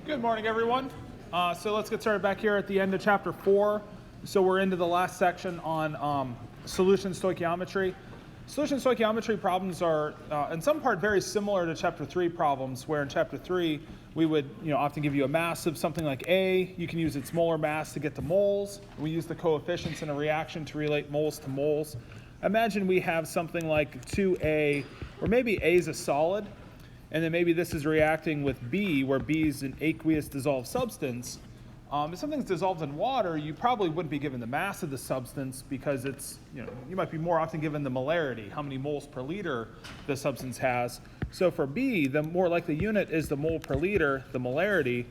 Good morning, everyone. So let's get started back here at the end of chapter 4. So we're into the last section on solution stoichiometry. Solution stoichiometry problems are, in some part, very similar to chapter 3 problems, where in chapter 3 we would often give you a mass of something like A. You can use its molar mass to get to moles. We use the coefficients in a reaction to relate moles to moles. Imagine we have something like 2A, or maybe A is a solid, and then maybe this is reacting with B, where B is an aqueous dissolved substance. If something's dissolved in water, you probably wouldn't be given the mass of the substance because it's, you might be more often given the molarity, how many moles per liter the substance has. So for B, the more likely unit is the mole per liter, the molarity,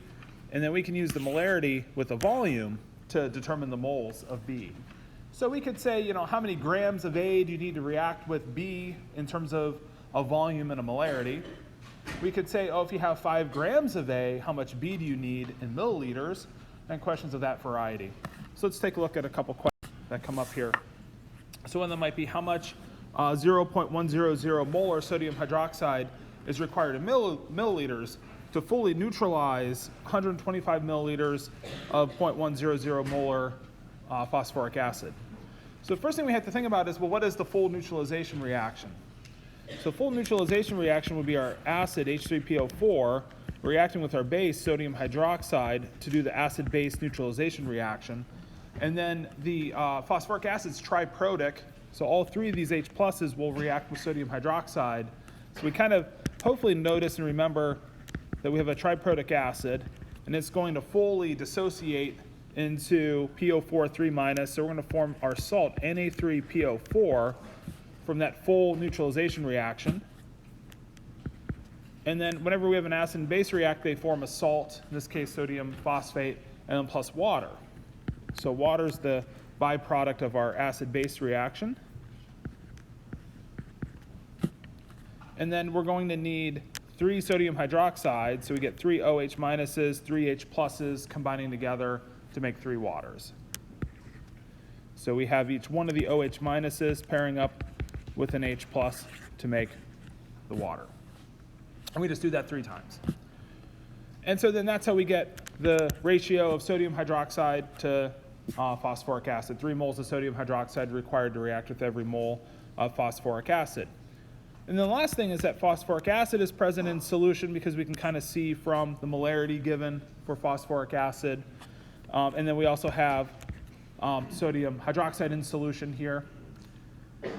and then we can use the molarity with the volume to determine the moles of B. So we could say, how many grams of A do you need to react with B in terms of a volume and a molarity? We could say, if you have 5 grams of A, how much B do you need in milliliters? And questions of that variety. So let's take a look at a couple questions that come up here. So one of them might be how much 0.100 molar sodium hydroxide is required in milliliters to fully neutralize 125 milliliters of 0.100 molar phosphoric acid. So the first thing we have to think about is, what is the full neutralization reaction? So full neutralization reaction would be our acid, H3PO4, reacting with our base, sodium hydroxide, to do the acid-base neutralization reaction. And then the phosphoric acid is triprotic, so all 3 of these H pluses will react with sodium hydroxide. So we kind of hopefully notice and remember that we have a triprotic acid, and it's going to fully dissociate into PO4 3-, so we're going to form our salt, Na3PO4, from that full neutralization reaction. And then whenever we have an acid and base react, they form a salt, in this case sodium phosphate, and then plus water. So water is the byproduct of our acid-base reaction. And then we're going to need 3 sodium hydroxide, so we get 3 OH minuses, 3 H pluses combining together to make 3 waters. So we have each one of the OH minuses pairing up with an H plus to make the water. And we just do that 3 times. And so then that's how we get the ratio of sodium hydroxide to phosphoric acid. 3 moles of sodium hydroxide required to react with every mole of phosphoric acid. And then the last thing is that phosphoric acid is present in solution because we can kind of see from the molarity given for phosphoric acid. And then we also have sodium hydroxide in solution here.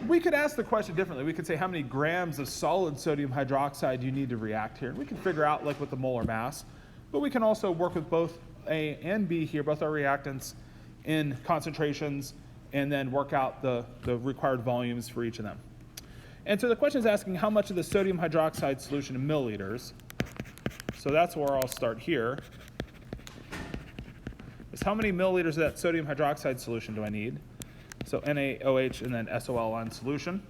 We could ask the question differently. We could say how many grams of solid sodium hydroxide you need to react here. And we can figure out with the molar mass. But we can also work with both A and B here, both our reactants, in concentrations, and then work out the required volumes for each of them. And so the question is asking how much of the sodium hydroxide solution in milliliters. So that's where I'll start here. Is how many milliliters of that sodium hydroxide solution do I need? So NaOH and then SOL on solution.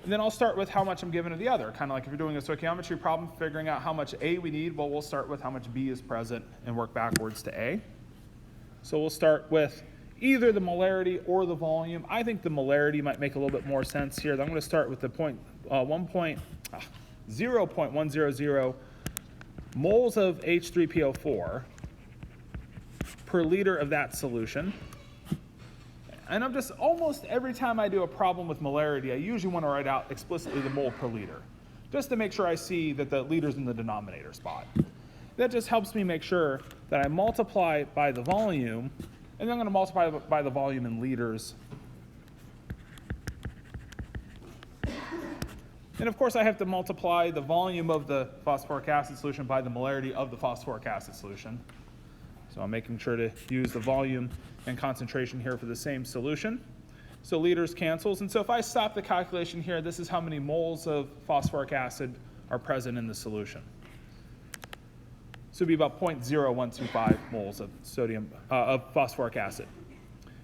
And then I'll start with how much I'm given of the other. Kind of like if you're doing a stoichiometry problem, figuring out how much A we need, we'll start with how much B is present and work backwards to A. So we'll start with either the molarity or the volume. I think the molarity might make a little bit more sense here. I'm going to start with the 0.100 moles of H3PO4 per liter of that solution. And I'm just, almost every time I do a problem with molarity, I usually want to write out explicitly the mole per liter, just to make sure I see that the liter's in the denominator spot. That just helps me make sure that I multiply by the volume, and then I'm going to multiply by the volume in liters. And of course I have to multiply the volume of the phosphoric acid solution by the molarity of the phosphoric acid solution. So I'm making sure to use the volume and concentration here for the same solution. So liters cancels. And so if I stop the calculation here, this is how many moles of phosphoric acid are present in the solution. So it'd be about 0.0125 moles of of phosphoric acid.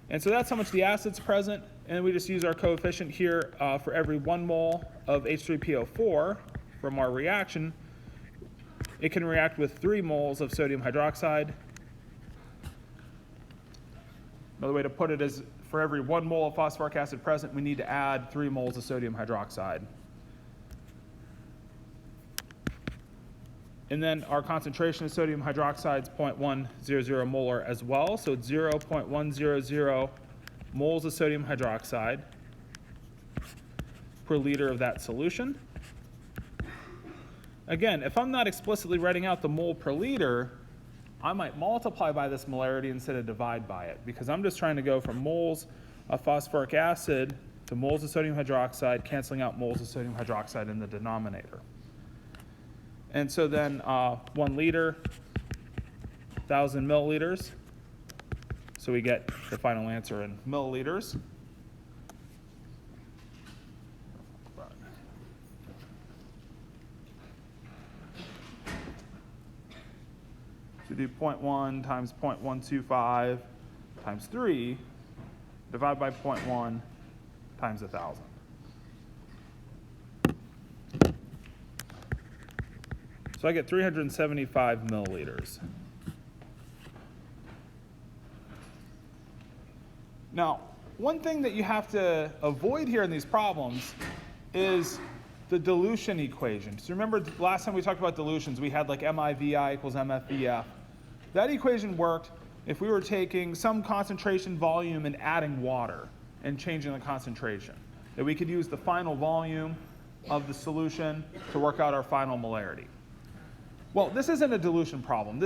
And so that's how much the acid's present. And we just use our coefficient here for every 1 mole of H3PO4 from our reaction. It can react with 3 moles of sodium hydroxide. Another way to put it is for every 1 mole of phosphoric acid present, we need to add 3 moles of sodium hydroxide. And then our concentration of sodium hydroxide is 0.100 molar as well. So it's 0.100 moles of sodium hydroxide per liter of that solution. Again, if I'm not explicitly writing out the mole per liter, I might multiply by this molarity instead of divide by it, because I'm just trying to go from moles of phosphoric acid to moles of sodium hydroxide, canceling out moles of sodium hydroxide in the denominator. And so then 1 liter, 1,000 milliliters. So we get the final answer in milliliters. So do 0.1 times 0.125 times 3, divide by 0.1 times 1,000. So I get 375 milliliters. Now, one thing that you have to avoid here in these problems is the dilution equation. So remember last time we talked about dilutions, we had like MIVI equals MFVF. That equation worked if we were taking some concentration volume and adding water and changing the concentration. That we could use the final volume of the solution to work out our final molarity. Well, this isn't a dilution problem.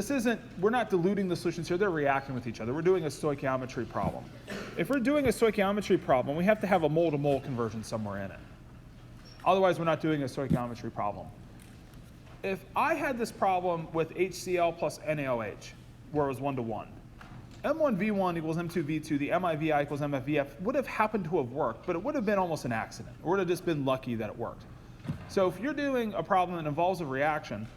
We're not diluting the solutions here, they're reacting with each other. We're doing a stoichiometry problem. If we're doing a stoichiometry problem, we have to have a mole-to-mole conversion somewhere in it. Otherwise, we're not doing a stoichiometry problem. If I had this problem with HCl plus NaOH, where it was 1-to-1, M1V1 equals M2V2, the MIVI equals MFVF would have happened to have worked, but it would have been almost an accident. It would have just been lucky that it worked. So if you're doing a problem that involves a reaction,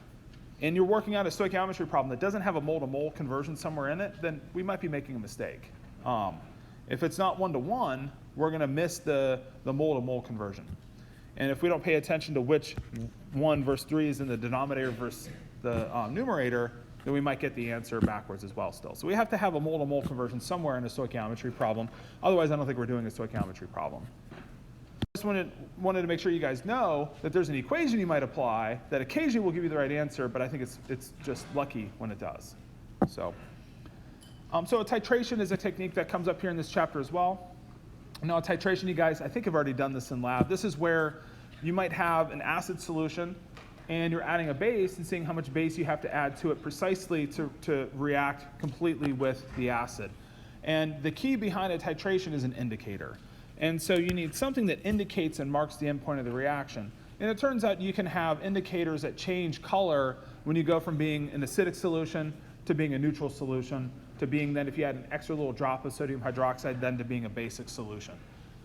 and you're working out a stoichiometry problem that doesn't have a mole-to-mole conversion somewhere in it, then we might be making a mistake. If it's not 1-to-1, we're going to miss the mole-to-mole conversion. And if we don't pay attention to which 1 versus 3 is in the denominator versus the numerator, then we might get the answer backwards as well still. So we have to have a mole-to-mole conversion somewhere in a stoichiometry problem. Otherwise, I don't think we're doing a stoichiometry problem. Just wanted to make sure you guys know that there's an equation you might apply that occasionally will give you the right answer, but I think it's just lucky when it does. So a titration is a technique that comes up here in this chapter as well. Now, a titration, you guys, I think have already done this in lab. This is where you might have an acid solution, and you're adding a base and seeing how much base you have to add to it precisely to react completely with the acid. And the key behind a titration is an indicator. And so you need something that indicates and marks the endpoint of the reaction. And it turns out you can have indicators that change color when you go from being an acidic solution to being a neutral solution to being then, if you add an extra little drop of sodium hydroxide, then to being a basic solution.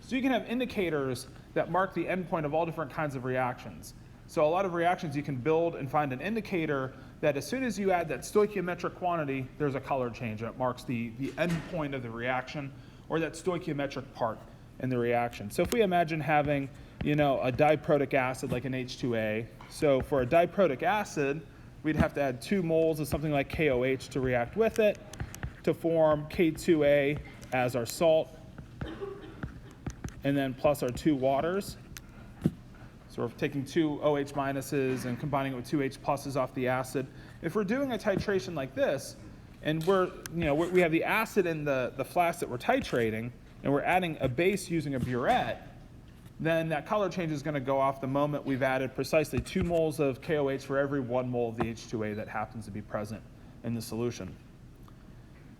So you can have indicators that mark the endpoint of all different kinds of reactions. So a lot of reactions you can build and find an indicator that as soon as you add that stoichiometric quantity, there's a color change that marks the endpoint of the reaction or that stoichiometric part in the reaction. So if we imagine having, a diprotic acid like an H2A, so for a diprotic acid, we'd have to add 2 moles of something like KOH to react with it to form K2A as our salt, and then plus our 2 waters. So we're taking 2 OH minuses and combining it with 2 H pluses off the acid. If we're doing a titration like this, and we have the acid in the flask that we're titrating, and we're adding a base using a burette, then that color change is going to go off the moment we've added precisely 2 moles of KOH for every 1 mole of the H2A that happens to be present in the solution.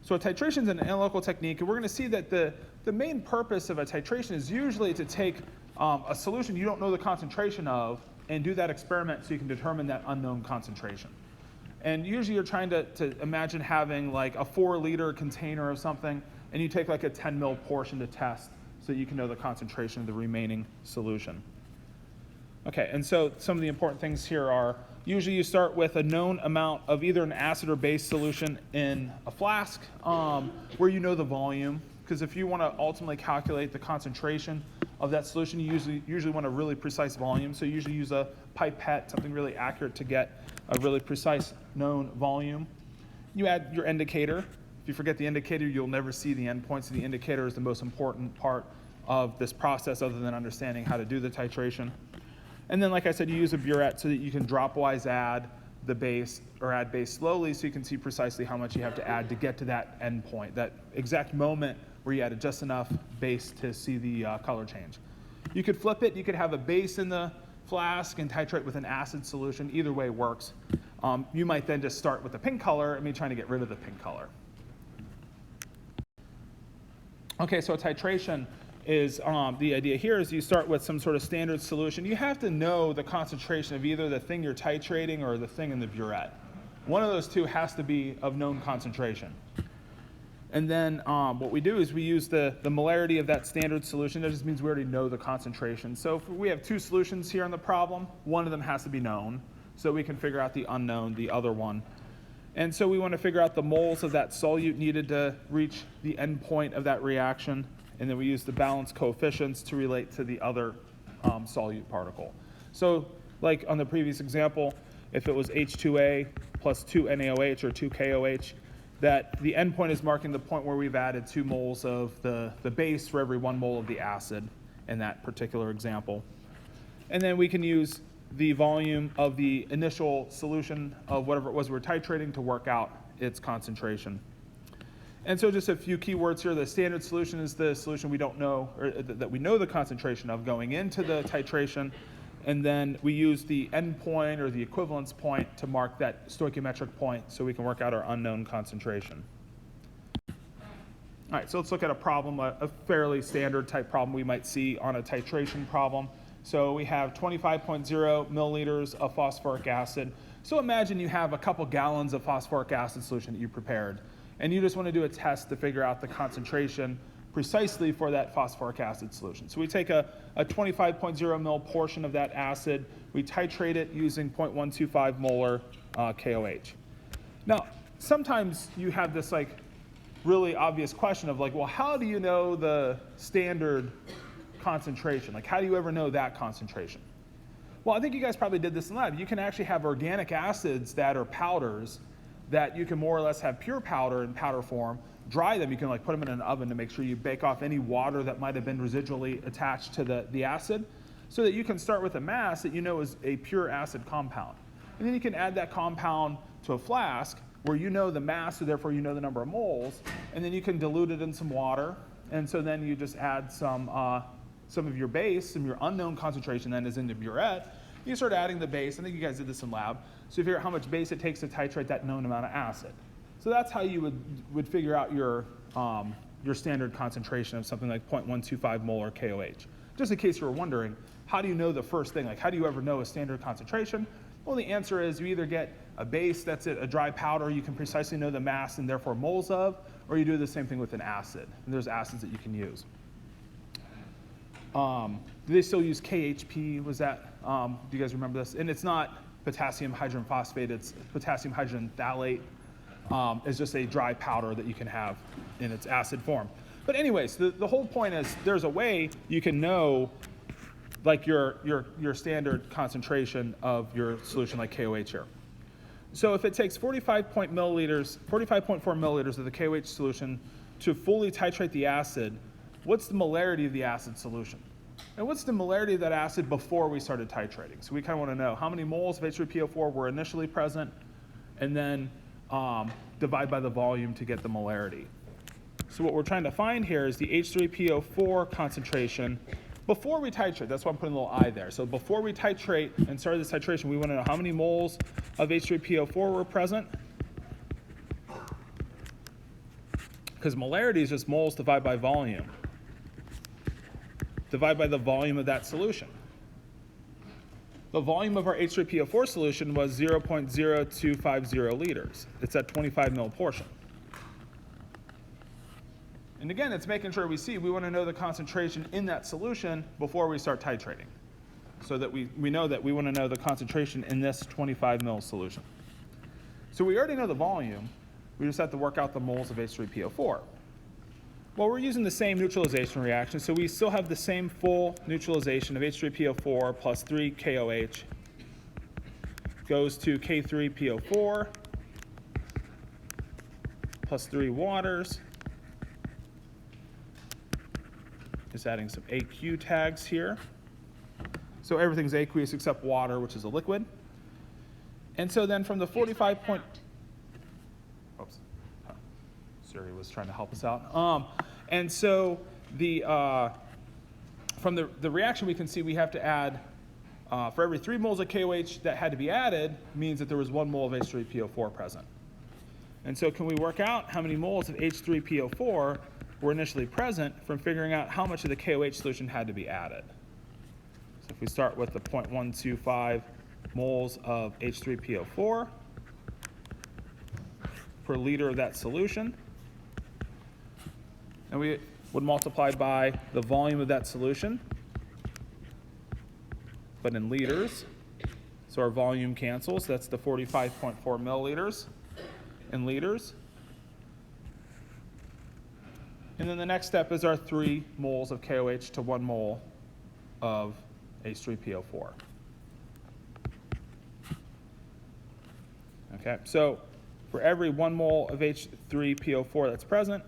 So a titration is an analytical technique, and we're going to see that the main purpose of a titration is usually to take a solution you don't know the concentration of and do that experiment so you can determine that unknown concentration. And usually you're trying to imagine having like a 4-liter container of something, and you take like a 10 ml portion to test so you can know the concentration of the remaining solution. Okay, and so some of the important things here are, usually you start with a known amount of either an acid or base solution in a flask where you know the volume, because if you want to ultimately calculate the concentration of that solution, you usually want a really precise volume. So you usually use a pipette, something really accurate to get a really precise known volume. You add your indicator. If you forget the indicator, you'll never see the endpoint. So the indicator is the most important part of this process other than understanding how to do the titration. And then, like I said, you use a burette so that you can dropwise add the base or add base slowly so you can see precisely how much you have to add to get to that end point, that exact moment where you added just enough base to see the color change. You could flip it. You could have a base in the flask and titrate with an acid solution. Either way works. You might then just start with the pink color and be trying to get rid of the pink color. Okay, so titration is the idea here is you start with some sort of standard solution. You have to know the concentration of either the thing you're titrating or the thing in the burette. One of those two has to be of known concentration. And then what we do is we use the molarity of that standard solution. That just means we already know the concentration. So if we have two solutions here in the problem, one of them has to be known. So we can figure out the unknown, the other one. And so we want to figure out the moles of that solute needed to reach the end point of that reaction. And then we use the balance coefficients to relate to the other solute particle. So like on the previous example, if it was H2A plus 2 NaOH or 2 KOH, that the endpoint is marking the point where we've added 2 moles of the base for every 1 mole of the acid in that particular example. And then we can use the volume of the initial solution of whatever it was we're titrating to work out its concentration. And so just a few key words here. The standard solution is the solution we don't know, or that we know the concentration of going into the titration. And then we use the endpoint or the equivalence point to mark that stoichiometric point so we can work out our unknown concentration. All right, so let's look at a problem, a fairly standard type problem we might see on a titration problem. So we have 25.0 milliliters of phosphoric acid. So imagine you have a couple gallons of phosphoric acid solution that you prepared, and you just want to do a test to figure out the concentration precisely for that phosphoric acid solution. So we take a 25.0 mil portion of that acid, we titrate it using 0.125 molar KOH. Now, sometimes you have this like really obvious question of like, well, how do you know the standard concentration? Like, how do you ever know that concentration? Well, I think you guys probably did this in lab. You can actually have organic acids that are powders that you can more or less have pure powder in powder form, dry them, you can like put them in an oven to make sure you bake off any water that might have been residually attached to the acid, so that you can start with a mass that you know is a pure acid compound. And then you can add that compound to a flask where you know the mass, so therefore you know the number of moles, and then you can dilute it in some water, and so then you just add some of your base, some of your unknown concentration then is in the burette. You start adding the base. I think you guys did this in lab. So you figure out how much base it takes to titrate that known amount of acid. So that's how you would figure out your standard concentration of something like 0.125 molar KOH. Just in case you were wondering, how do you know the first thing? Like, how do you ever know a standard concentration? Well, the answer is you either get a base that's a dry powder you can precisely know the mass and therefore moles of, or you do the same thing with an acid. And there's acids that you can use. Do they still use KHP? Was that, do you guys remember this? And it's not potassium hydrogen phosphate, it's potassium hydrogen phthalate. It's just a dry powder that you can have in its acid form. But anyways, the whole point is there's a way you can know like your standard concentration of your solution like KOH here. So if it takes 45.4 milliliters of the KOH solution to fully titrate the acid, what's the molarity of the acid solution? And what's the molarity of that acid before we started titrating? So we kind of want to know how many moles of H3PO4 were initially present, and then divide by the volume to get the molarity. So what we're trying to find here is the H3PO4 concentration before we titrate. That's why I'm putting a little I there. So before we titrate and started this titration, we want to know how many moles of H3PO4 were present. Because molarity is just moles divided by volume. Divide by the volume of that solution. The volume of our H3PO4 solution was 0.0250 liters. It's that 25 mil portion. And again, it's making sure we want to know the concentration in that solution before we start titrating. So that we know that we want to know the concentration in this 25 mil solution. So we already know the volume. We just have to work out the moles of H3PO4. Well, we're using the same neutralization reaction, so we still have the same full neutralization of H3PO4 plus 3 KOH goes to K3PO4 plus 3 waters. Just adding some AQ tags here. So everything's aqueous except water, which is a liquid. And so then from the 45 point, oops, Siri was trying to help us out. And so from the reaction, we can see we have to add, for every 3 moles of KOH that had to be added, means that there was 1 mole of H3PO4 present. And so can we work out how many moles of H3PO4 were initially present from figuring out how much of the KOH solution had to be added? So if we start with the 0.125 moles of H3PO4 per liter of that solution, and we would multiply by the volume of that solution, but in liters. So our volume cancels. That's the 45.4 milliliters in liters. And then the next step is our 3 moles of KOH to 1 mole of H3PO4. Okay, so for every 1 mole of H3PO4 that's present,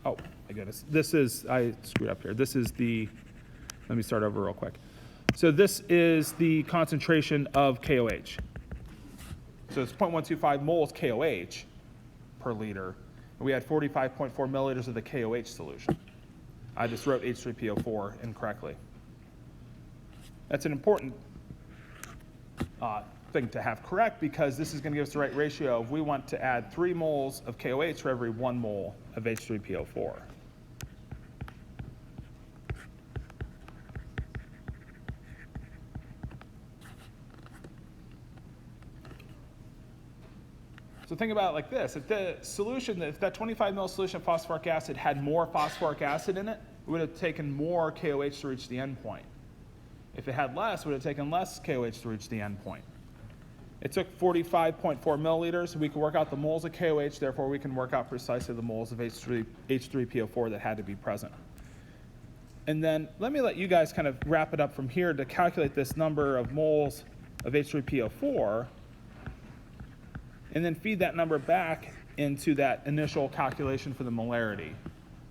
oh my goodness, this is, I screwed up here. This is the, let me start over real quick. So this is the concentration of KOH. So it's 0.125 moles KOH per liter. And we had 45.4 milliliters of the KOH solution. I just wrote H3PO4 incorrectly. That's an important thing to have correct, because this is going to give us the right ratio if we want to add 3 moles of KOH for every 1 mole of H3PO4. So think about it like this. If the solution, if that 25 ml solution of phosphoric acid had more phosphoric acid in it, it would have taken more KOH to reach the end point. If it had less, it would have taken less KOH to reach the end point. It took 45.4 milliliters. We could work out the moles of KOH, therefore we can work out precisely the moles of H3PO4 that had to be present. And then let me let you guys kind of wrap it up from here to calculate this number of moles of H3PO4, and then feed that number back into that initial calculation for the molarity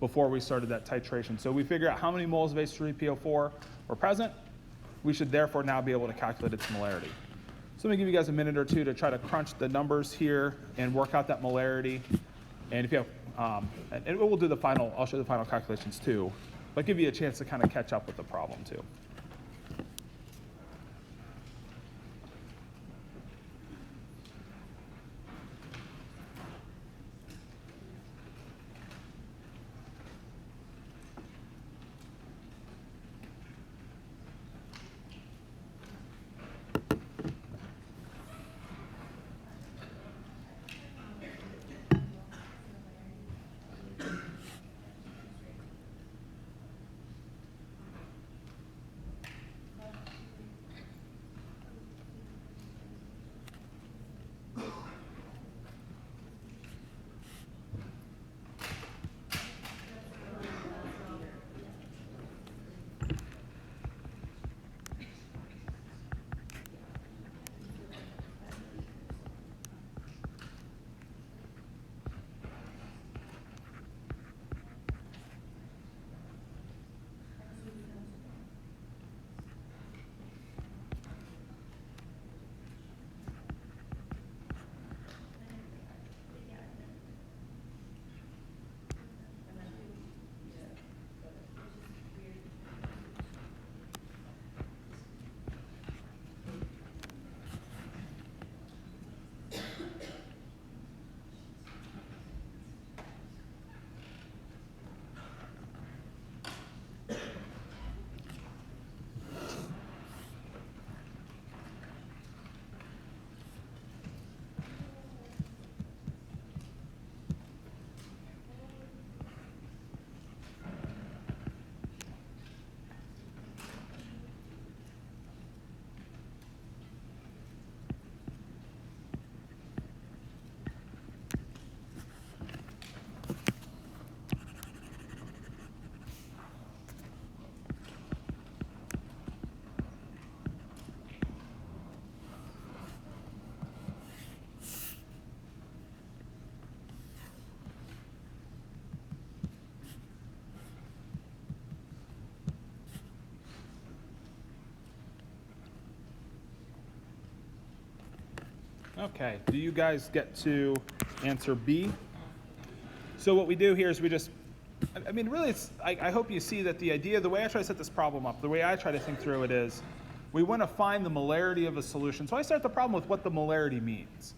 before we started that titration. So we figure out how many moles of H3PO4 were present. We should therefore now be able to calculate its molarity. So let me give you guys a minute or two to try to crunch the numbers here and work out that molarity. And if you have, and we'll do the final, I'll show the final calculations too, but give you a chance to kind of catch up with the problem too. Okay, do you guys get to answer B? So what we do here is we just, I mean, really, I hope you see that the idea, the way I try to set this problem up, the way I try to think through it is, we want to find the molarity of a solution. So I start the problem with what the molarity means.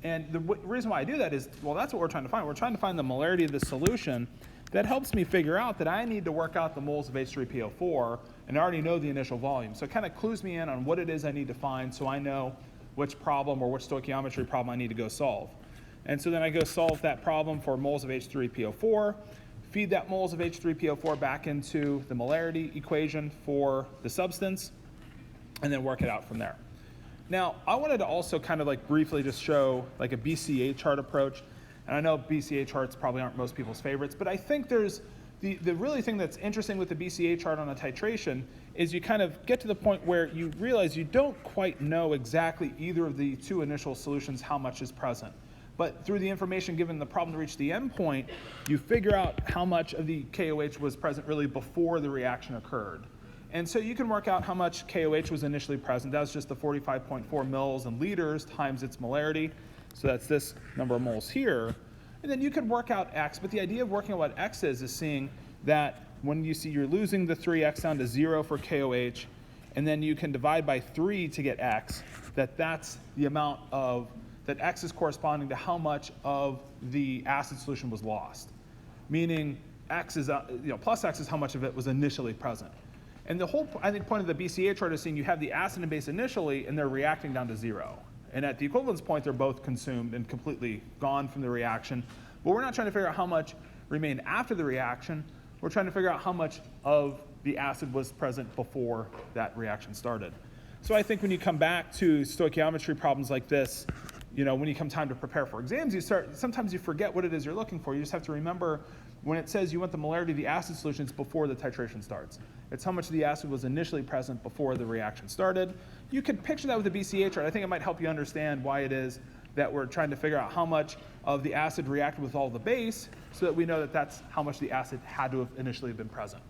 And the reason why I do that is, well, that's what we're trying to find. We're trying to find the molarity of the solution. That helps me figure out that I need to work out the moles of H3PO4, and I already know the initial volume. So it kind of clues me in on what it is I need to find so I know which problem or which stoichiometry problem I need to go solve. And so then I go solve that problem for moles of H3PO4, feed that moles of H3PO4 back into the molarity equation for the substance, and then work it out from there. Now, I wanted to also kind of like briefly just show like a BCA chart approach. And I know BCA charts probably aren't most people's favorites, but I think there's the really thing that's interesting with the BCA chart on a titration is you kind of get to the point where you realize you don't quite know exactly either of the two initial solutions how much is present. But through the information given the problem to reach the endpoint, you figure out how much of the KOH was present really before the reaction occurred. And so you can work out how much KOH was initially present. That was just the 45.4 mils in liters times its molarity. So that's this number of moles here. And then you could work out X, but the idea of working out what X is seeing that when you see you're losing the 3X down to 0 for KOH, and then you can divide by 3 to get X, that's the amount of, that X is corresponding to how much of the acid solution was lost. Meaning X is, plus X is how much of it was initially present. And the whole, I think, point of the BCA chart is seeing you have the acid and base initially, and they're reacting down to 0. And at the equivalence point, they're both consumed and completely gone from the reaction. But we're not trying to figure out how much remained after the reaction. We're trying to figure out how much of the acid was present before that reaction started. So I think when you come back to stoichiometry problems like this, when you come time to prepare for exams, sometimes you forget what it is you're looking for. You just have to remember when it says you want the molarity of the acid solutions before the titration starts. It's how much of the acid was initially present before the reaction started. You can picture that with the BCA chart. I think it might help you understand why it is that we're trying to figure out how much of the acid reacted with all the base so that we know that that's how much the acid had to have initially been present.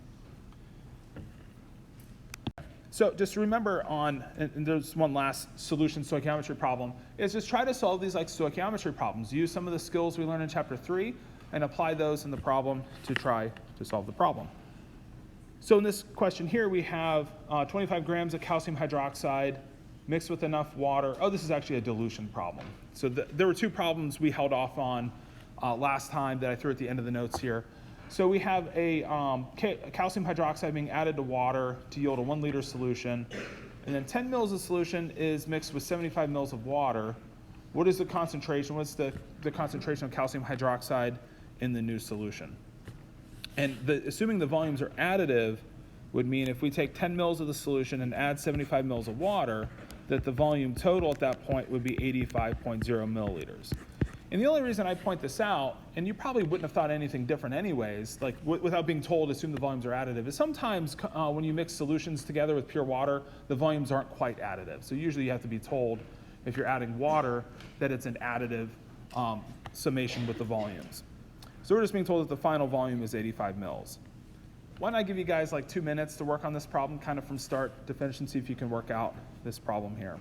So just remember and there's one last solution stoichiometry problem, is just try to solve these like stoichiometry problems. Use some of the skills we learned in chapter 3 and apply those in the problem to try to solve the problem. So in this question here, we have 25 grams of calcium hydroxide mixed with enough water. Oh, this is actually a dilution problem. So there were two problems we held off on last time that I threw at the end of the notes here. So we have a calcium hydroxide being added to water to yield a 1 liter solution. And then 10 mils of solution is mixed with 75 mils of water. What is the concentration? What's the concentration of calcium hydroxide in the new solution? And assuming the volumes are additive would mean if we take 10 mils of the solution and add 75 mils of water, that the volume total at that point would be 85.0 milliliters. And the only reason I point this out, and you probably wouldn't have thought anything different anyways, like without being told, assume the volumes are additive, is sometimes when you mix solutions together with pure water, the volumes aren't quite additive. So usually you have to be told, if you're adding water, that it's an additive summation with the volumes. So we're just being told that the final volume is 85 mils. Why don't I give you guys like 2 minutes to work on this problem kind of from start to finish and see if you can work out this problem here.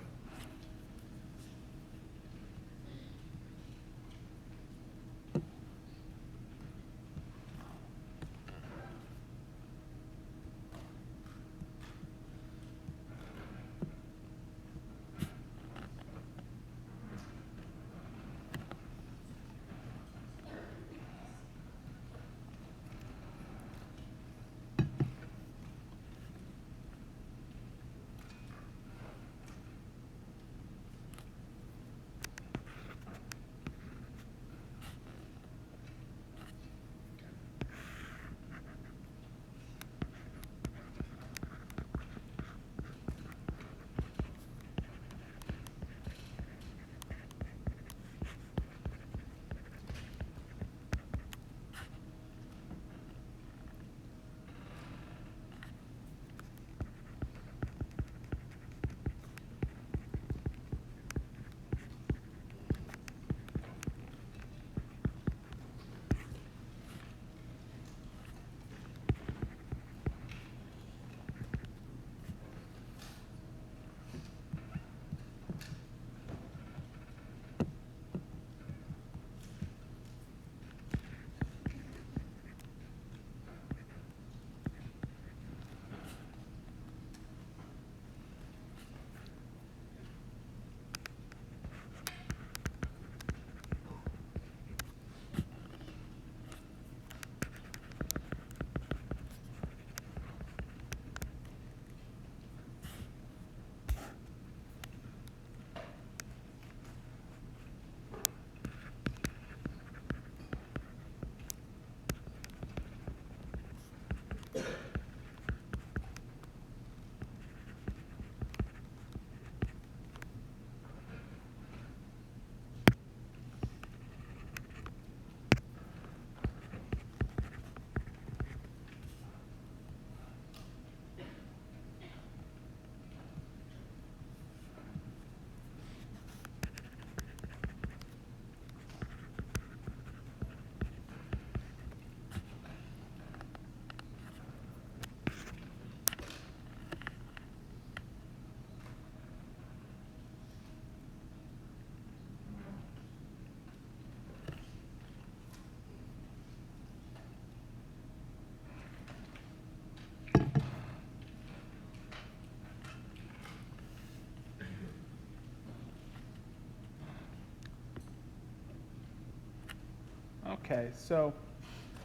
Okay, so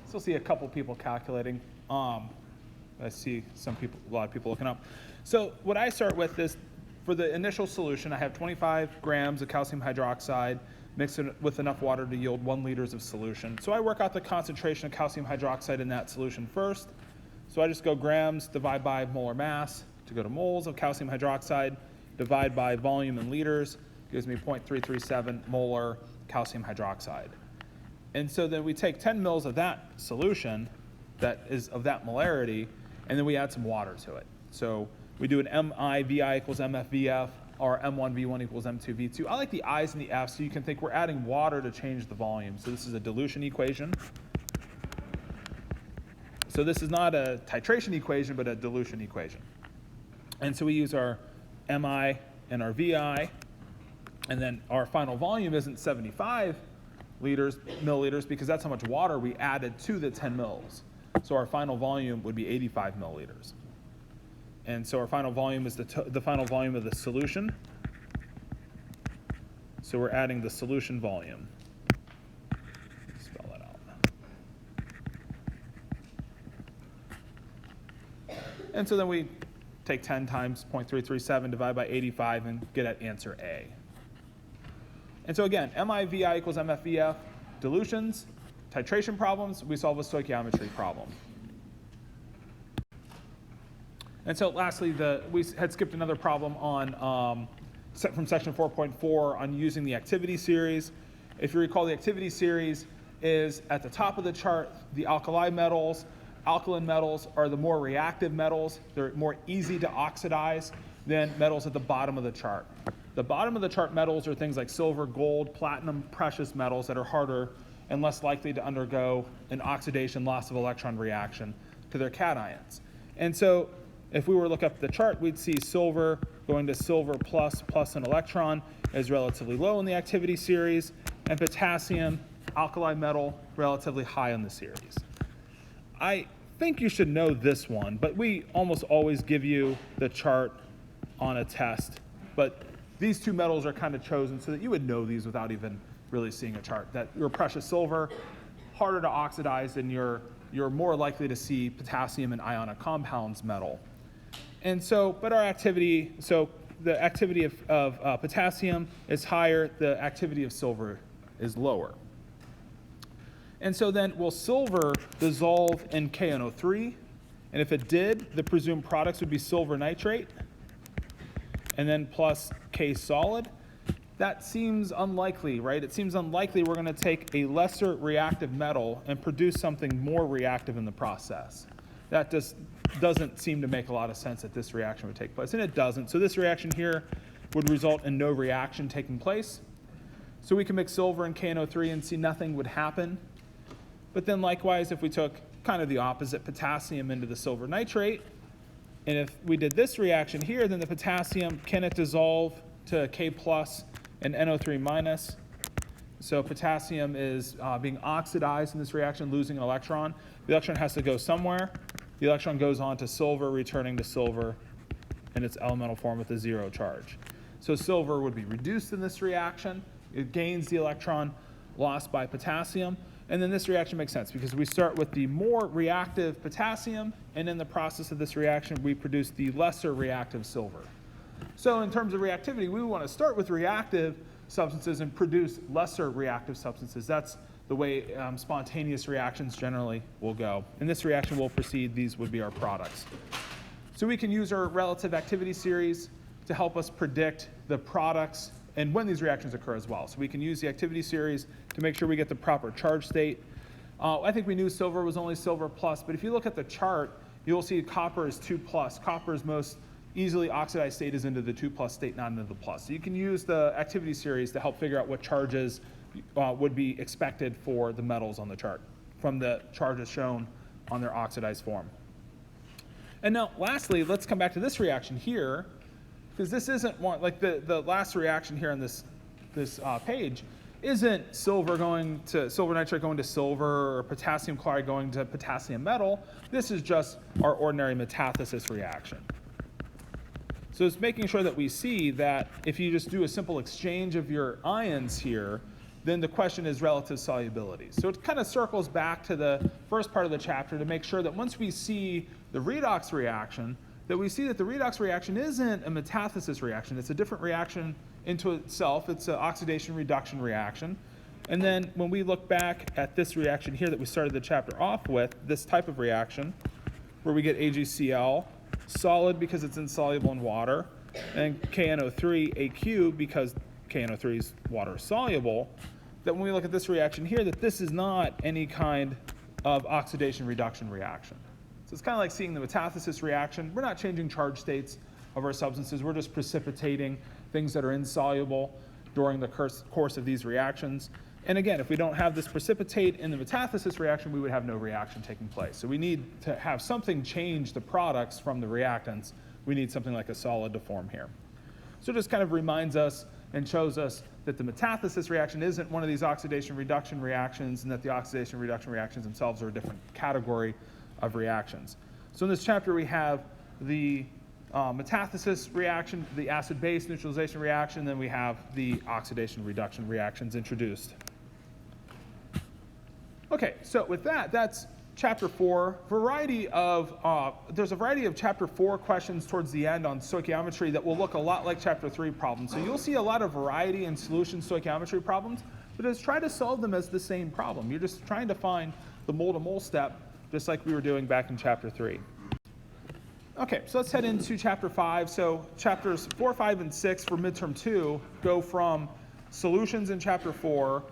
still see a couple people calculating. I see a lot of people looking up. So what I start with is, for the initial solution, I have 25 grams of calcium hydroxide mixed with enough water to yield 1 liter of solution. So I work out the concentration of calcium hydroxide in that solution first. So I just go grams, divide by molar mass to go to moles of calcium hydroxide, divide by volume in liters, gives me 0.337 molar calcium hydroxide. And so then we take 10 mils of that solution that is of that molarity, and then we add some water to it. So we do an MI-VI equals MF-VF, or M1-V1 equals M2-V2. I like the I's and the F's so you can think we're adding water to change the volume. So this is a dilution equation. So this is not a titration equation, but a dilution equation. And so we use our MI and our VI, and then our final volume isn't 75 milliliters, because that's how much water we added to the 10 mils. So our final volume would be 85 milliliters. And so our final volume is the final volume of the solution. So we're adding the solution volume. Spell that out. And so then we take 10 times 0.337, divide by 85, and get at answer A. And so again, MI-VI equals MF-VF, dilutions, titration problems, we solve a stoichiometry problem. And so lastly, we had skipped another problem on from section 4.4 on using the activity series. If you recall, the activity series is at the top of the chart, the alkali metals. Alkaline metals are the more reactive metals. They're more easy to oxidize than metals at the bottom of the chart. The bottom of the chart metals are things like silver, gold, platinum, precious metals that are harder and less likely to undergo an oxidation loss of electron reaction to their cations. And so if we were to look up the chart, we'd see silver going to silver plus an electron is relatively low in the activity series, and potassium, alkali metal, relatively high in the series. I think you should know this one, but we almost always give you the chart on a test. But these two metals are kind of chosen so that you would know these without even really seeing a chart. That your precious silver, harder to oxidize, and you're more likely to see potassium and ionic compounds metal. And so, but our activity, so the activity of potassium is higher, the activity of silver is lower. And so then, will silver dissolve in KNO3? And if it did, the presumed products would be silver nitrate, and then plus K solid. That seems unlikely, right? It seems unlikely we're going to take a lesser reactive metal and produce something more reactive in the process. That just doesn't seem to make a lot of sense that this reaction would take place, and it doesn't. So this reaction here would result in no reaction taking place. So we can mix silver and KNO3 and see nothing would happen. But then likewise, if we took kind of the opposite, potassium into the silver nitrate, and if we did this reaction here, then the potassium, can it dissolve to K plus and NO3 minus? So potassium is being oxidized in this reaction, losing an electron. The electron has to go somewhere. The electron goes on to silver, returning to silver in its elemental form with a 0 charge. So silver would be reduced in this reaction. It gains the electron lost by potassium. And then this reaction makes sense because we start with the more reactive potassium, and in the process of this reaction, we produce the lesser reactive silver. So in terms of reactivity, we want to start with reactive substances and produce lesser reactive substances. That's the way spontaneous reactions generally will go. In this reaction will proceed, these would be our products. So we can use our relative activity series to help us predict the products and when these reactions occur as well. So we can use the activity series to make sure we get the proper charge state. I think we knew silver was only silver plus, but if you look at the chart, you'll see copper is 2 plus. Copper's most easily oxidized state is into the 2 plus state, not into the plus. So you can use the activity series to help figure out what charges would be expected for the metals on the chart from the charges shown on their oxidized form. And now, lastly, let's come back to this reaction here, because this isn't one, like the last reaction here on this page isn't silver nitrate going to silver or potassium chloride going to potassium metal. This is just our ordinary metathesis reaction. So it's making sure that we see that if you just do a simple exchange of your ions here, then the question is relative solubility. So it kind of circles back to the first part of the chapter to make sure that once we see the redox reaction, that we see that the redox reaction isn't a metathesis reaction. It's a different reaction into itself. It's an oxidation-reduction reaction. And then when we look back at this reaction here that we started the chapter off with, this type of reaction, where we get AgCl, solid because it's insoluble in water, and KNO3, AQ, because KNO3 is water soluble, that when we look at this reaction here, that this is not any kind of oxidation-reduction reaction. So it's kind of like seeing the metathesis reaction. We're not changing charge states of our substances. We're just precipitating things that are insoluble during the course of these reactions. And again, if we don't have this precipitate in the metathesis reaction, we would have no reaction taking place. So we need to have something change the products from the reactants. We need something like a solid to form here. So it just kind of reminds us and shows us that the metathesis reaction isn't one of these oxidation-reduction reactions, and that the oxidation-reduction reactions themselves are a different category of reactions. So in this chapter, we have the metathesis reaction, the acid-base neutralization reaction, then we have the oxidation-reduction reactions introduced. Okay, so with that, that's chapter 4. There's a variety of chapter 4 questions towards the end on stoichiometry that will look a lot like chapter 3 problems. So you'll see a lot of variety in solution stoichiometry problems, but just try to solve them as the same problem. You're just trying to find the mole-to-mole step, just like we were doing back in chapter 3. Okay, so let's head into chapter 5. So chapters 4, 5, and 6 for midterm 2 go from solutions in chapter 4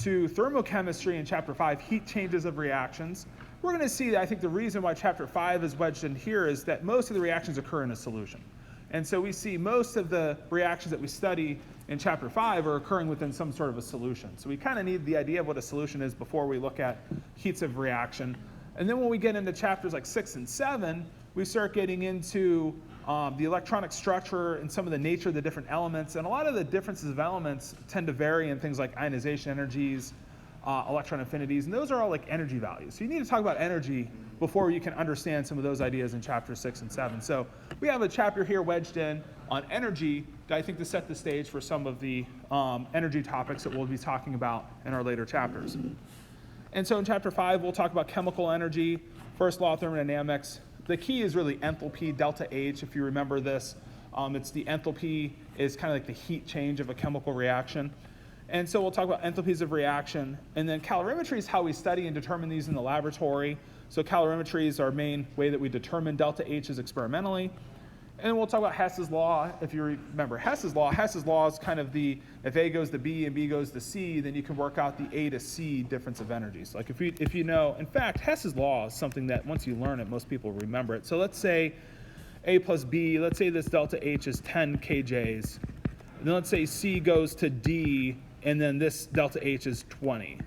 to thermochemistry in chapter 5, heat changes of reactions. We're going to see that I think the reason why chapter 5 is wedged in here is that most of the reactions occur in a solution. And so we see most of the reactions that we study in chapter 5 are occurring within some sort of a solution. So we kind of need the idea of what a solution is before we look at heats of reaction. And then when we get into chapters like 6 and 7, we start getting into the electronic structure and some of the nature of the different elements. And a lot of the differences of elements tend to vary in things like ionization energies, electron affinities, and those are all like energy values. So you need to talk about energy before you can understand some of those ideas in chapters 6 and 7. So we have a chapter here wedged in on energy that I think to set the stage for some of the energy topics that we'll be talking about in our later chapters. And so in chapter 5, we'll talk about chemical energy, first law of thermodynamics. The key is really enthalpy, delta H, if you remember this. It's the enthalpy is kind of like the heat change of a chemical reaction. And so we'll talk about enthalpies of reaction. And then calorimetry is how we study and determine these in the laboratory. So calorimetry is our main way that we determine delta H's experimentally. And then we'll talk about Hess's law. If you remember Hess's law is kind of the, if A goes to B and B goes to C, then you can work out the A to C difference of energies. Like if you know, in fact, Hess's law is something that once you learn it, most people remember it. So let's say A plus B, let's say this delta H is 10 kJs. And then let's say C goes to D, and then this delta H is 20.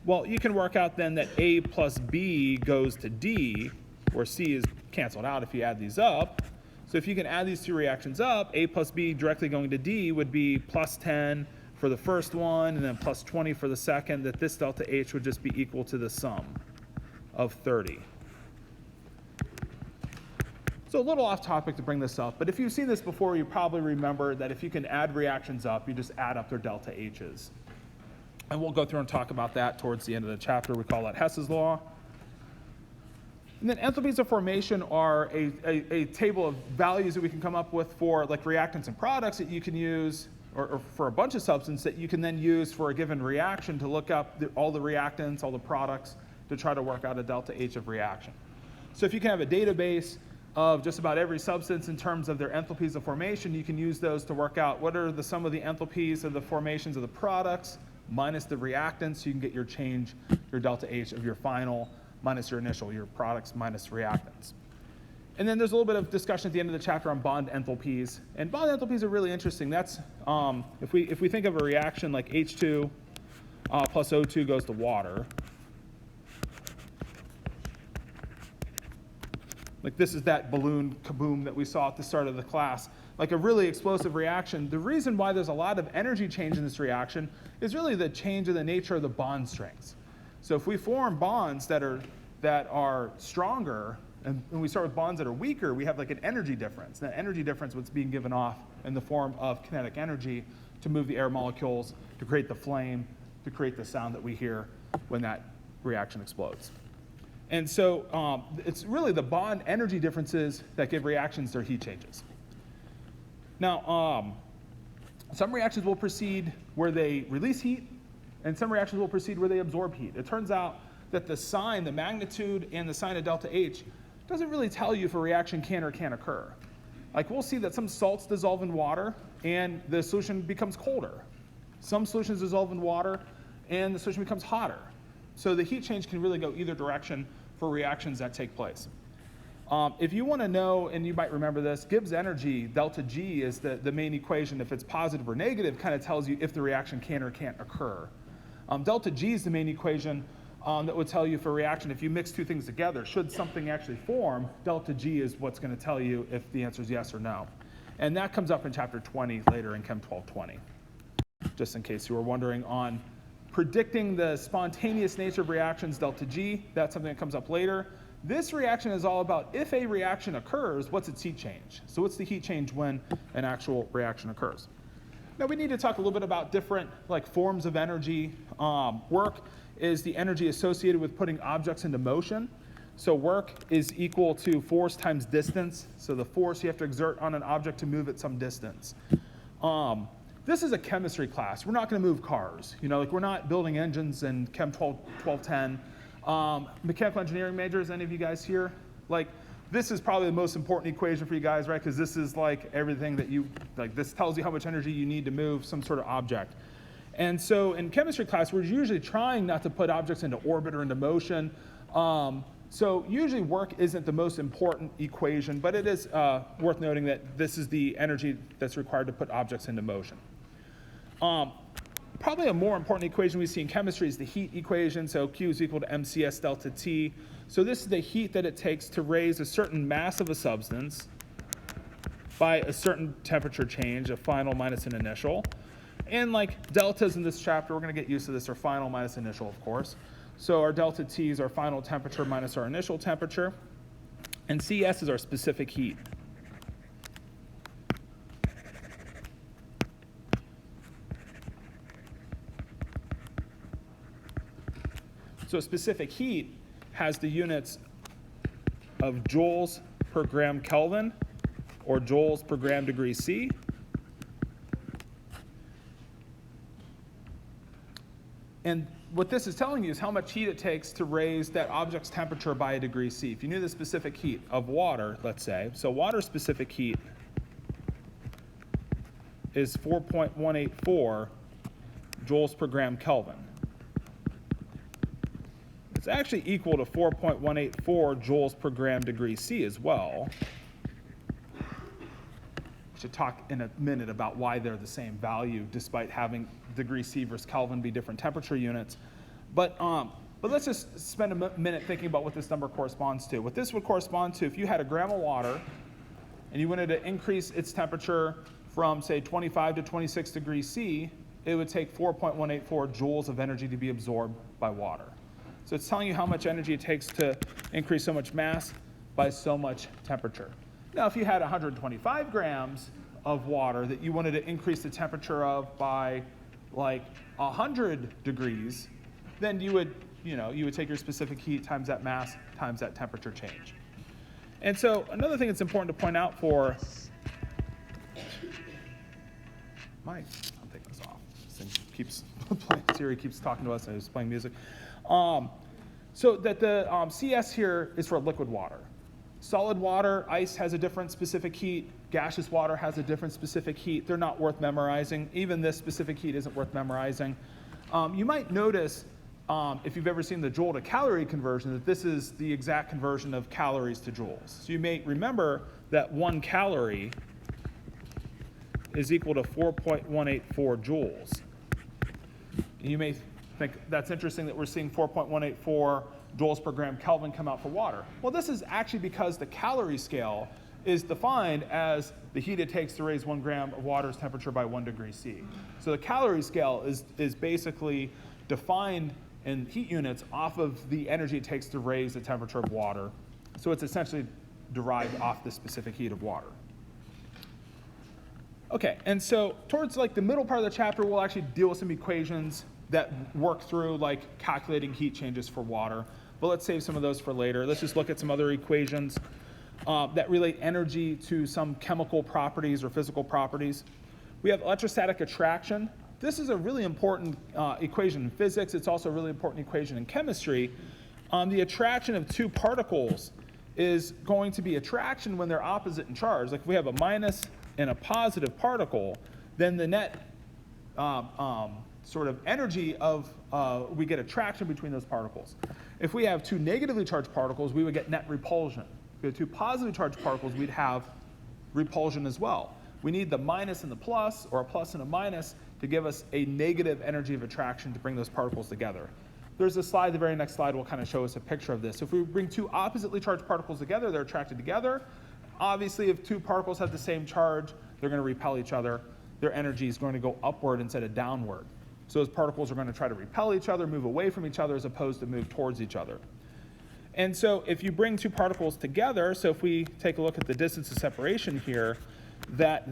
Well, you can work out then that A plus B goes to D, where C is canceled out if you add these up. So if you can add these two reactions up, A plus B directly going to D would be plus 10 for the first one, and then plus 20 for the second, that this delta H would just be equal to the sum of 30. So a little off topic to bring this up, but if you've seen this before, you probably remember that if you can add reactions up, you just add up their delta H's. And we'll go through and talk about that towards the end of the chapter. We call that Hess's law. And then enthalpies of formation are a table of values that we can come up with for like reactants and products that you can use, or for a bunch of substances that you can then use for a given reaction to look up all the reactants, all the products, to try to work out a delta H of reaction. So if you can have a database of just about every substance in terms of their enthalpies of formation, you can use those to work out what are the sum of the enthalpies of the formations of the products minus the reactants, so you can get your change, your delta H of your final minus your initial, your products minus reactants. And then there's a little bit of discussion at the end of the chapter on bond enthalpies. And bond enthalpies are really interesting. That's, if we think of a reaction like H2 plus O2 goes to water. Like this is that balloon kaboom that we saw at the start of the class. Like a really explosive reaction. The reason why there's a lot of energy change in this reaction is really the change in the nature of the bond strengths. So if we form bonds that are stronger, And when we start with bonds that are weaker, we have like an energy difference. That energy difference was being given off in the form of kinetic energy to move the air molecules, to create the flame, to create the sound that we hear when that reaction explodes. And so it's really the bond energy differences that give reactions their heat changes. Now, some reactions will proceed where they release heat, and some reactions will proceed where they absorb heat. It turns out that the sign, the magnitude, and the sign of delta H doesn't really tell you if a reaction can or can't occur. Like we'll see that some salts dissolve in water and the solution becomes colder. Some solutions dissolve in water and the solution becomes hotter. So the heat change can really go either direction for reactions that take place. If you want to know, and you might remember this, Gibbs energy, delta G, is the main equation. If it's positive or negative, kind of tells you if the reaction can or can't occur. Delta G is the main equation that would tell you for a reaction, if you mix two things together, should something actually form, delta G is what's going to tell you if the answer is yes or no. And that comes up in chapter 20 later in Chem 1220. Just in case you were wondering on predicting the spontaneous nature of reactions, delta G, that's something that comes up later. This reaction is all about if a reaction occurs, what's its heat change? So what's the heat change when an actual reaction occurs? Now we need to talk a little bit about different forms of energy. Work is the energy associated with putting objects into motion. So work is equal to force times distance. So the force you have to exert on an object to move it some distance. This is a chemistry class. We're not going to move cars. We're not building engines in Chem 1210. Mechanical engineering majors, any of you guys here? This is probably the most important equation for you guys, right? Because this is everything that this tells you how much energy you need to move some sort of object. And so in chemistry class, we're usually trying not to put objects into orbit or into motion. So usually work isn't the most important equation, but it is worth noting that this is the energy that's required to put objects into motion. Probably a more important equation we see in chemistry is the heat equation. So Q is equal to mcs delta T. So this is the heat that it takes to raise a certain mass of a substance by a certain temperature change, a final minus an initial. And deltas in this chapter, we're going to get used to this, are final minus initial, of course. So our delta T is our final temperature minus our initial temperature. And CS is our specific heat. So specific heat has the units of joules per gram Kelvin or joules per gram degree C. And what this is telling you is how much heat it takes to raise that object's temperature by a degree C. If you knew the specific heat of water, let's say, so water specific heat is 4.184 joules per gram Kelvin. It's actually equal to 4.184 joules per gram degree C as well. We should talk in a minute about why they're the same value despite having degree C versus Kelvin be different temperature units. But let's just spend a minute thinking about what this number corresponds to. What this would correspond to if you had a gram of water and you wanted to increase its temperature from, say, 25 to 26 degrees C, it would take 4.184 joules of energy to be absorbed by water. So it's telling you how much energy it takes to increase so much mass by so much temperature. Now, if you had 125 grams of water that you wanted to increase the temperature of by 100 degrees, then you would take your specific heat times that mass times that temperature change. And so another thing that's important to point out for Mike, I'll take this off. This thing keeps playing. Siri keeps talking to us and it's playing music. So that the CS here is for liquid water. Solid water, ice has a different specific heat. Gaseous water has a different specific heat. They're not worth memorizing. Even this specific heat isn't worth memorizing. You might notice, if you've ever seen the joule to calorie conversion, that this is the exact conversion of calories to joules. So you may remember that 1 calorie is equal to 4.184 joules. You may think that's interesting that we're seeing 4.184 joules per gram Kelvin come out for water. Well, this is actually because the calorie scale is defined as the heat it takes to raise 1 gram of water's temperature by 1 degree C. So the calorie scale is basically defined in heat units off of the energy it takes to raise the temperature of water So it's essentially derived off the specific heat of water. Okay, and so towards like the middle part of the chapter, we'll actually deal with some equations that work through like calculating heat changes for water. But let's save some of those for later. Let's just look at some other equations that relate energy to some chemical properties or physical properties. We have electrostatic attraction. This is a really important equation in physics. It's also a really important equation in chemistry. The attraction of two particles is going to be attraction when they're opposite in charge. Like if we have a minus and a positive particle, then the net sort of energy of, we get attraction between those particles. If we have two negatively charged particles, we would get net repulsion. If we have two positively charged particles, we'd have repulsion as well. We need the minus and the plus, or a plus and a minus, to give us a negative energy of attraction to bring those particles together. There's a slide, the very next slide will kind of show us a picture of this. So if we bring two oppositely charged particles together, they're attracted together. Obviously, if two particles have the same charge, they're going to repel each other. Their energy is going to go upward instead of downward. So those particles are going to try to repel each other, move away from each other, as opposed to move towards each other. And so if you bring two particles together, so if we take a look at the distance of separation here, that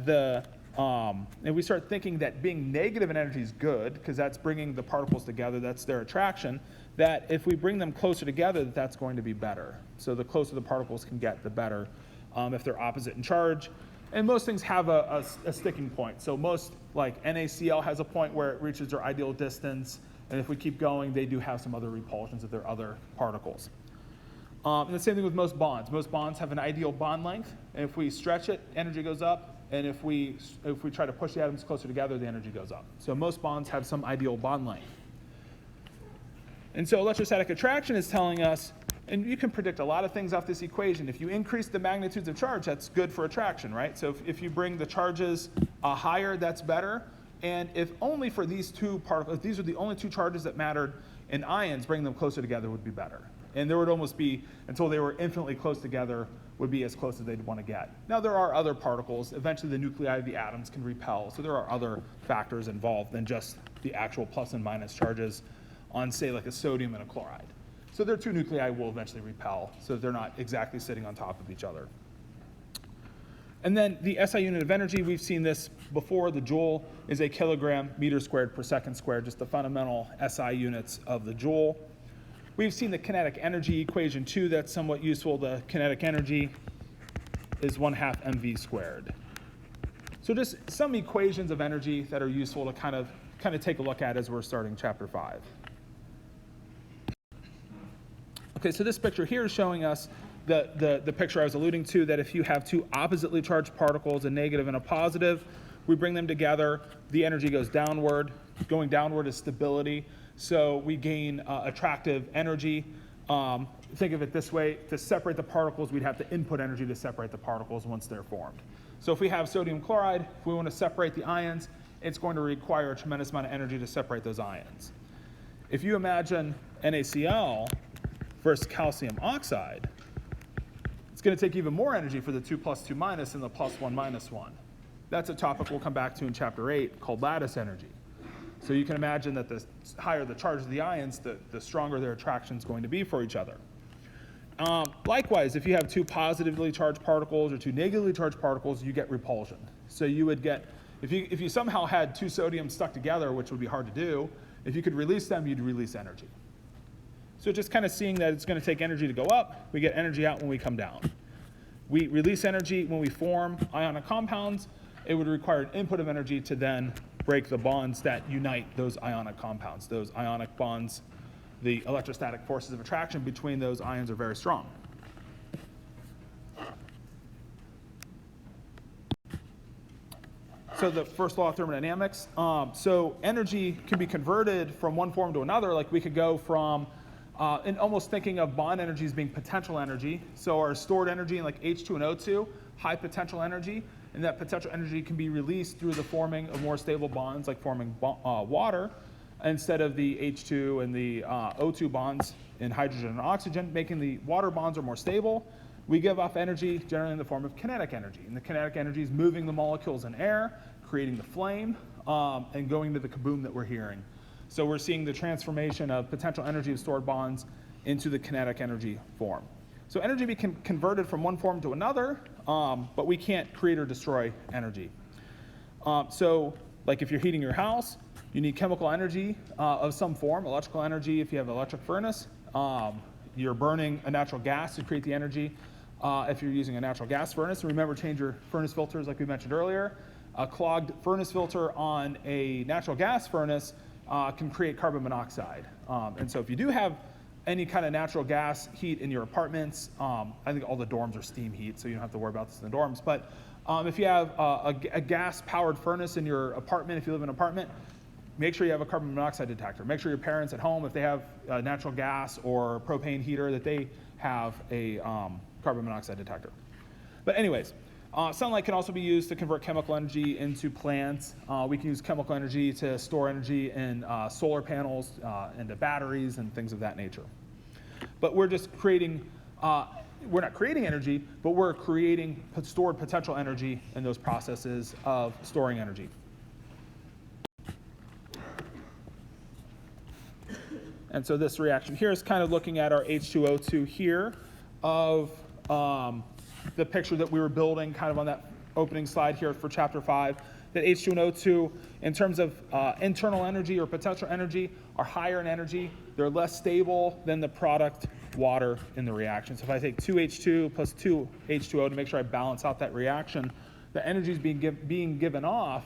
and we start thinking that being negative in energy is good, because that's bringing the particles together, that's their attraction, that if we bring them closer together, that's going to be better. So the closer the particles can get, the better, if they're opposite in charge. And most things have a sticking point. So most, like NaCl has a point where it reaches their ideal distance, and if we keep going, they do have some other repulsions if they're other particles. And the same thing with most bonds. Most bonds have an ideal bond length, and if we stretch it, energy goes up, and if we try to push the atoms closer together, the energy goes up. So most bonds have some ideal bond length. And so electrostatic attraction is telling us, and you can predict a lot of things off this equation. If you increase the magnitudes of charge, that's good for attraction, right? So if you bring the charges higher, that's better. And if only for these two particles, if these are the only two charges that mattered in ions, bringing them closer together would be better. And there would almost be, until they were infinitely close together, would be as close as they'd want to get. Now there are other particles. Eventually the nuclei of the atoms can repel. So there are other factors involved than just the actual plus and minus charges on, say, like a sodium and a chloride. So their two nuclei will eventually repel, so they're not exactly sitting on top of each other. And then the SI unit of energy, we've seen this before. The joule is a kilogram meter squared per second squared, just the fundamental SI units of the joule. We've seen the kinetic energy equation too. That's somewhat useful. The kinetic energy is 1/2 mv squared. So just some equations of energy that are useful to kind of take a look at as we're starting chapter 5. Okay, so this picture here is showing us the picture I was alluding to, that if you have two oppositely charged particles, a negative and a positive, we bring them together, the energy goes downward. Going downward is stability, so we gain attractive energy. Think of it this way: to separate the particles, we'd have to input energy to separate the particles once they're formed. So if we have sodium chloride, if we want to separate the ions, it's going to require a tremendous amount of energy to separate those ions. If you imagine NaCl versus calcium oxide, it's going to take even more energy for the 2 plus 2 minus and the plus 1 minus 1. That's a topic we'll come back to in chapter 8 called lattice energy. So you can imagine that the higher the charge of the ions, the stronger their attraction is going to be for each other. Likewise, if you have two positively charged particles or two negatively charged particles, you get repulsion. So you would get, if you somehow had two sodiums stuck together, which would be hard to do, if you could release them, you'd release energy. So just kind of seeing that it's going to take energy to go up, we get energy out when we come down. We release energy when we form ionic compounds. It would require an input of energy to then break the bonds that unite those ionic compounds. Those ionic bonds, the electrostatic forces of attraction between those ions are very strong. So the first law of thermodynamics. So energy can be converted from one form to another. Like we could go from, and almost thinking of bond energy as being potential energy. So our stored energy in like H2 and O2, high potential energy, and that potential energy can be released through the forming of more stable bonds, like forming water, instead of the H2 and the O2 bonds in hydrogen and oxygen, making the water bonds are more stable. We give off energy generally in the form of kinetic energy. And the kinetic energy is moving the molecules in air, creating the flame, and going to the kaboom that we're hearing. So we're seeing the transformation of potential energy of stored bonds into the kinetic energy form. So energy can be converted from one form to another, but we can't create or destroy energy. So like if you're heating your house, you need chemical energy of some form, electrical energy if you have an electric furnace. You're burning a natural gas to create the energy if you're using a natural gas furnace. Remember, change your furnace filters like we mentioned earlier. A clogged furnace filter on a natural gas furnace can create carbon monoxide. And so if you do have any kind of natural gas heat in your apartments, I think all the dorms are steam heat, so you don't have to worry about this in the dorms. But if you have a gas-powered furnace in your apartment, if you live in an apartment, make sure you have a carbon monoxide detector. Make sure your parents at home, if they have a natural gas or propane heater, that they have a carbon monoxide detector. But anyways, sunlight can also be used to convert chemical energy into plants. We can use chemical energy to store energy in solar panels, into batteries, and things of that nature. But we're just creating, we're not creating energy, but we're creating stored potential energy in those processes of storing energy. And so this reaction here is kind of looking at our H2O2 here of the picture that we were building kind of on that opening slide here for chapter 5. That H2O2, in terms of internal energy or potential energy, are higher in energy. They're less stable than the product water in the reaction. So if I take 2H2 plus 2H2O to make sure I balance out that reaction, the energy is being given off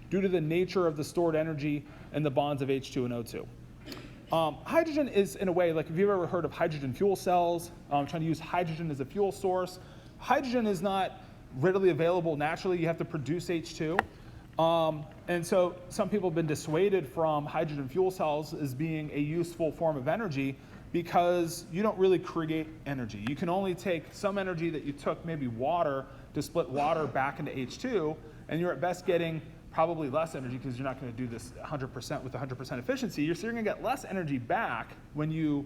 due to the nature of the stored energy and the bonds of H2 and O2. Hydrogen is, in a way, like if you've ever heard of hydrogen fuel cells, trying to use hydrogen as a fuel source. Hydrogen is not readily available naturally. You have to produce H2. And so some people have been dissuaded from hydrogen fuel cells as being a useful form of energy because you don't really create energy. You can only take some energy that you took, maybe water, to split water back into H2, and you're at best getting probably less energy because you're not going to do this 100% with 100% efficiency. So you're going to get less energy back when you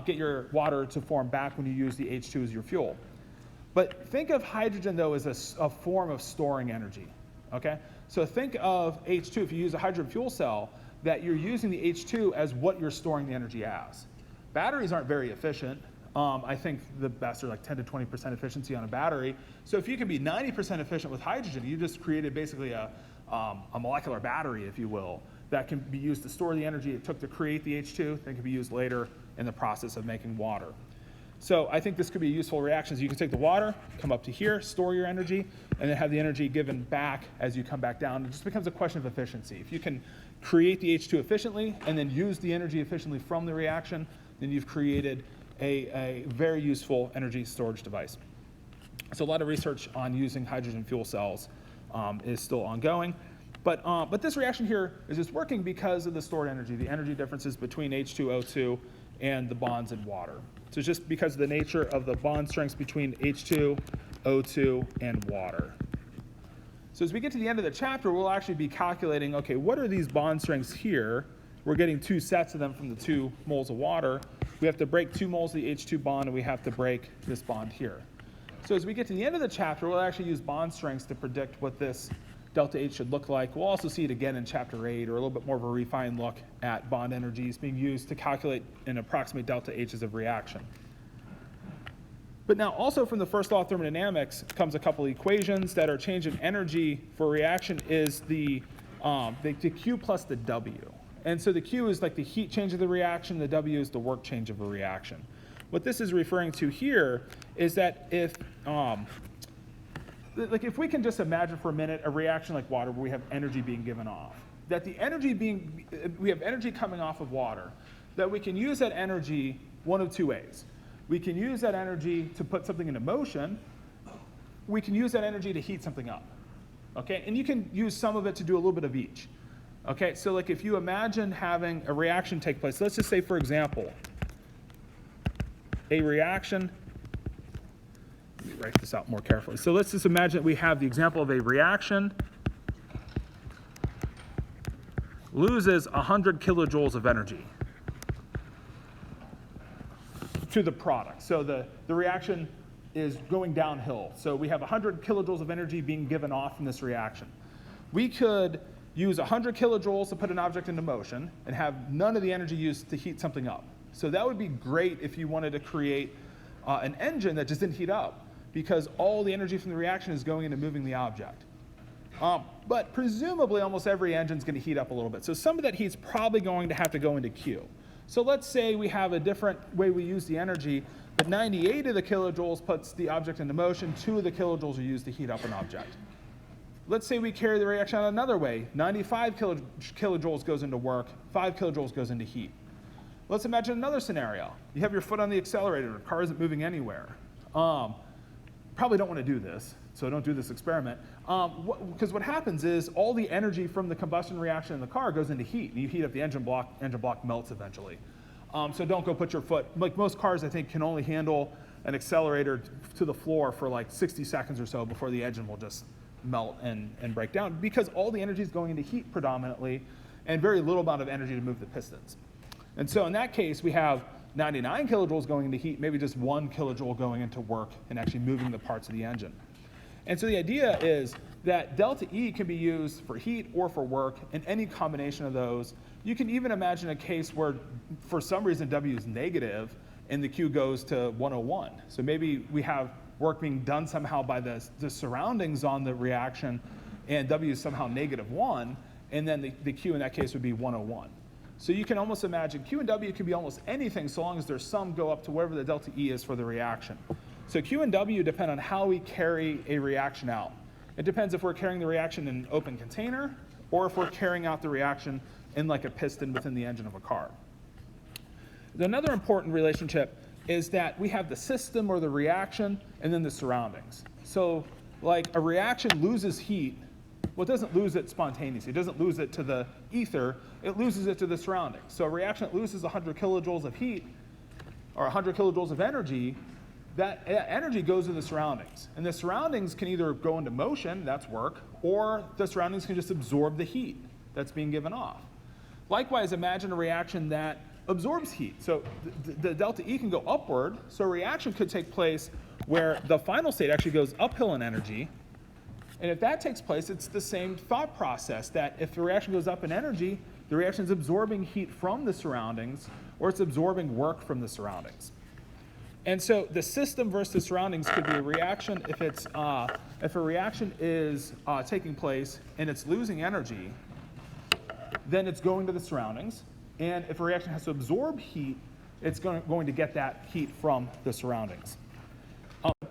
get your water to form back when you use the H2 as your fuel. But think of hydrogen, though, as a form of storing energy, okay? So think of H2, if you use a hydrogen fuel cell, that you're using the H2 as what you're storing the energy as. Batteries aren't very efficient. I think the best are like 10 to 20% efficiency on a battery. So if you can be 90% efficient with hydrogen, you just created basically a molecular battery, if you will, that can be used to store the energy it took to create the H2, that can be used later in the process of making water. So I think this could be a useful reaction. So you can take the water, come up to here, store your energy, and then have the energy given back as you come back down. It just becomes a question of efficiency. If you can create the H2 efficiently and then use the energy efficiently from the reaction, then you've created a very useful energy storage device. So a lot of research on using hydrogen fuel cells is still ongoing. But this reaction here is just working because of the stored energy, the energy differences between H2O2 and the bonds in water. So it's just because of the nature of the bond strengths between H2, O2, and water. So as we get to the end of the chapter, we'll actually be calculating, okay, what are these bond strengths here? We're getting 2 sets of them from the 2 moles of water. We have to break 2 moles of the H2 bond, and we have to break this bond here. So as we get to the end of the chapter, we'll actually use bond strengths to predict what this delta H should look like. We'll also see it again in chapter 8, or a little bit more of a refined look at bond energies being used to calculate and approximate delta H's of reaction. But now also from the first law of thermodynamics comes a couple of equations that are change in energy for reaction is the Q plus the W. And so the Q is like the heat change of the reaction, the W is the work change of a reaction. What this is referring to here is that if we can just imagine for a minute a reaction like water where we have energy being given off, that we have energy coming off of water, that we can use that energy one of 2 ways. We can use that energy to put something into motion. We can use that energy to heat something up, okay? And you can use some of it to do a little bit of each, okay? So like if you imagine having a reaction take place, let's just say, for example, a reaction, let me write this out more carefully. So let's just imagine that we have the example of a reaction loses 100 kilojoules of energy to the product. So the reaction is going downhill. So we have 100 kilojoules of energy being given off from this reaction. We could use 100 kilojoules to put an object into motion and have none of the energy used to heat something up. So that would be great if you wanted to create an engine that just didn't heat up because all the energy from the reaction is going into moving the object. But presumably almost every engine is going to heat up a little bit. So some of that heat's probably going to have to go into Q. So let's say we have a different way we use the energy, but 98 of the kilojoules puts the object into motion, 2 of the kilojoules are used to heat up an object. Let's say we carry the reaction out another way. 95 kilojoules goes into work, 5 kilojoules goes into heat. Let's imagine another scenario. You have your foot on the accelerator, the car isn't moving anywhere. Probably don't want to do this, so don't do this experiment. Because what happens is all the energy from the combustion reaction in the car goes into heat, and you heat up the engine block melts eventually. So don't go put your foot, like most cars I think can only handle an accelerator to the floor for like 60 seconds or so before the engine will just melt and break down, because all the energy is going into heat predominantly and very little amount of energy to move the pistons. And so in that case, we have 99 kilojoules going into heat, maybe just 1 kilojoule going into work and actually moving the parts of the engine. And so the idea is that delta E can be used for heat or for work, and any combination of those. You can even imagine a case where for some reason W is negative and the Q goes to 101. So maybe we have work being done somehow by the surroundings on the reaction, and W is somehow -1, and then the Q in that case would be 101. So you can almost imagine Q and W can be almost anything so long as their sum go up to whatever the delta E is for the reaction. So Q and W depend on how we carry a reaction out. It depends if we're carrying the reaction in an open container or if we're carrying out the reaction in like a piston within the engine of a car. Another important relationship is that we have the system or the reaction and then the surroundings. So like a reaction loses heat. Well, it doesn't lose it spontaneously. It doesn't lose it to the ether. It loses it to the surroundings. So a reaction that loses 100 kilojoules of heat or 100 kilojoules of energy, that energy goes to the surroundings. And the surroundings can either go into motion, that's work, or the surroundings can just absorb the heat that's being given off. Likewise, imagine a reaction that absorbs heat. So the delta E can go upward, so a reaction could take place where the final state actually goes uphill in energy. And if that takes place, it's the same thought process, that if the reaction goes up in energy, the reaction is absorbing heat from the surroundings, or it's absorbing work from the surroundings. And so the system versus the surroundings could be a reaction if a reaction is taking place and it's losing energy, then it's going to the surroundings. And if a reaction has to absorb heat, it's going to get that heat from the surroundings.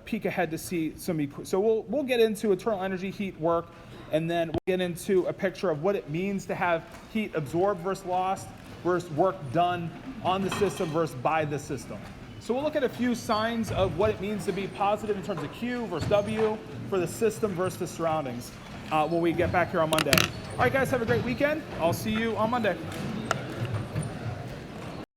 Peek ahead to see some, so we'll get into internal energy, heat, work, and then we'll get into a picture of what it means to have heat absorbed versus lost versus work done on the system versus by the system. So we'll look at a few signs of what it means to be positive in terms of Q versus W for the system versus the surroundings when we get back here on Monday. All right, guys, have a great weekend. I'll see you on Monday.